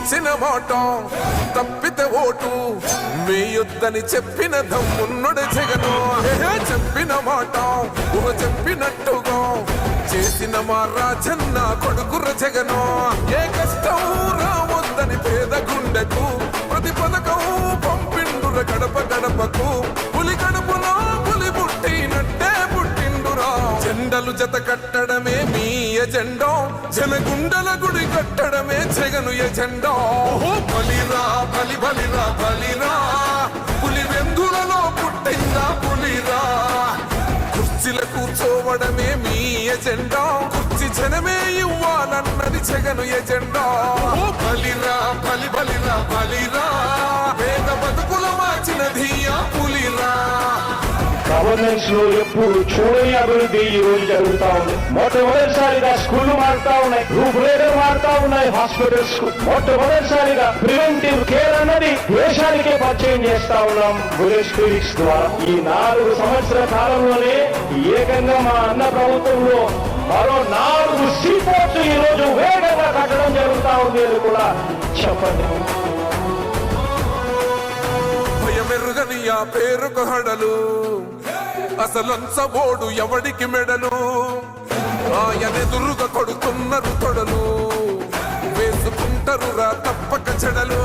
ఇచ్చిన మాట తప్పితే ఓటు వేయొద్దని చెప్పిన దమ్మున్నడు జగను. చెప్పిన మాట చెప్పినట్టుగా చేసిన మా రాజన్న కొడుకుర జగను. ఏ కష్టం రావద్దని పేద గుండెకు ప్రతి పథకం పంపిండుర గడప గడపకు. పులి గడపలో పులి పుట్టినట్టే పుట్టిండురా. జెండలు జత కట్టడమే మీ ఎజెండా, జనగుండల గుడి కట్టడమే జగను ఎజెండా. బలిరా బలి బలిరా బలిరా, పులి వెందులలో పుట్టిందా పులిరా. కుర్చీల కూర్చోవడమే మీ ఎజెండా, కుర్చీ జనమే ఇవ్వాలన్నది జగను ఎజెండా. బలిరా బలి బలిరా బలిరా, పేద బతుకుల మార్చినది ఆ పులిరా. గవర్నెన్స్ లో ఎప్పుడు చూడని అభివృద్ధి ఈ రోజు జరుగుతా ఉంది. మొట్టమొదటిసారిగా స్కూళ్లు మారుతా ఉన్నాయి, రూపురేఖలు మారుతా ఉన్నాయి. హాస్పిటల్స్ మొట్టమొదటిసారిగా ప్రివెంటివ్ కేర్ అన్నది దేశానికే పరిచయం చేస్తా ఉన్నాం విలేజ్ క్లినిక్స్ ద్వారా. ఈ 4 సంవత్సరాల కాలంలోనే ఏకంగా మా అన్న ప్రభుత్వంలో మరో 4 సీపోర్ట్స్ ఈ రోజు వేగంగా కట్టడం జరుగుతా ఉంది అని కూడా చెప్పండి. భయమెరుగని ఆ పేరుకు హడలు, అసలంచబోడు ఎవడికి మెడలు. ఆయనెదురుగా కొడుతున్నారు తొడలు, వేసుకుంటారు రా తప్పక చెడలు.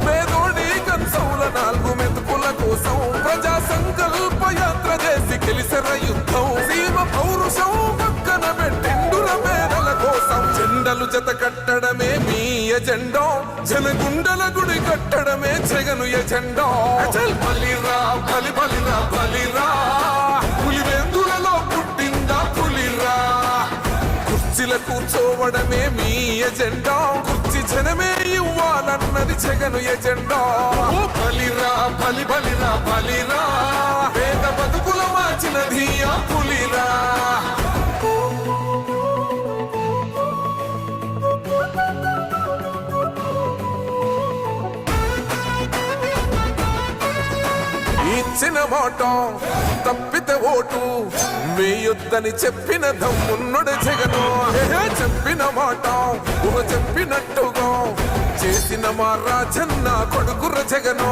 పేదోడి కన్సౌల 4 మెతుకుల కోసం ప్రజా సంకల్ప యాత్ర చేసి గెలిసెర యుద్ధం. సీమ పౌరుషం పక్కన పెట్టిండుర పేదల కోసం. జెండలు జత కట్టడమే మీ ఎజెండా, జనగుండల గుడి కట్టడమే జగను ఎజెండా. బలిరా బలి బలిరా బలిరా, పులి వెందులలో పుట్టిందా పులిరా. కుర్చీల కూర్చోవడమే మీ ఎజెండా, కుర్చీ జనమే ఇవ్వాలన్నది జగను ఎజెండా. బలిరా బలి బలిరా బలిరా, పేద బతుకుల మార్చినది ఆ పులిరా. ఇచ్చిన మాట తప్పితే ఓటు వేయొద్దని చెప్పిన దమ్మున్నడు జగను. చెప్పిన మాట చెప్పినట్టుగా చేసిన మా రాజన్న కొడుకుర జగను.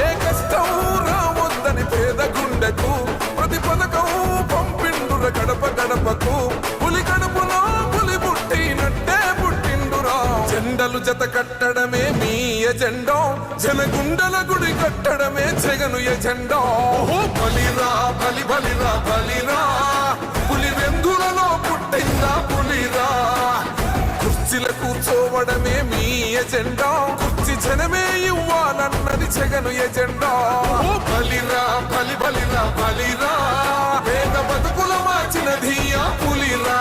ఏ కష్టం రావద్దని పేద గుండెకు ప్రతి పథకం పంపిండుర గడప గడపకు. పులి గడపలో పులి పుట్టినట్టే పుట్టిండురా. జెండలు జత కట్టడమే మీ ఎజెండా, జనగుండల గుడి కట్టడమే జగను ఎజెండా. బలిరా బలి బలిరా బలిరా, పులి వెందులలో పుట్టిందా పులిరా. కుర్చీల కూర్చోవడమే మీ ఎజెండా, కుర్చీ జనమే ఇవ్వాలన్నది జగను ఎజెండా. బలిరా బలి బలిరా బలిరా, పేద బతుకుల మార్చినది ఆ పులిరా.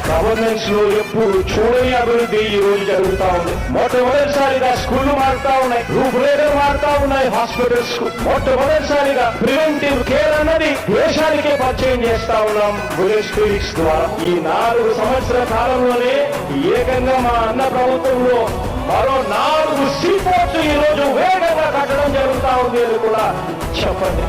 గవర్నెన్స్ లో ఎప్పుడు చూడని అభివృద్ధి ఈ రోజు జరుగుతా ఉంది. మొట్టమొదటిసారిగా స్కూళ్లు మారుతా ఉన్నాయి, రూపురేఖలు మారుతా ఉన్నాయి. హాస్పిటల్స్ మొట్టమొదటిసారిగా ప్రివెంటివ్ కేర్ అన్నది దేశానికే పరిచయం చేస్తా ఉన్నాం విలేజ్ క్లినిక్స్ ద్వారా. ఈ 4 సంవత్సరాల కాలంలోనే ఏకంగా మా అన్న ప్రభుత్వంలో మరో 4 సీపోర్ట్స్ ఈ రోజు వేగంగా కట్టడం జరుగుతా ఉంది అని కూడా చెప్పండి.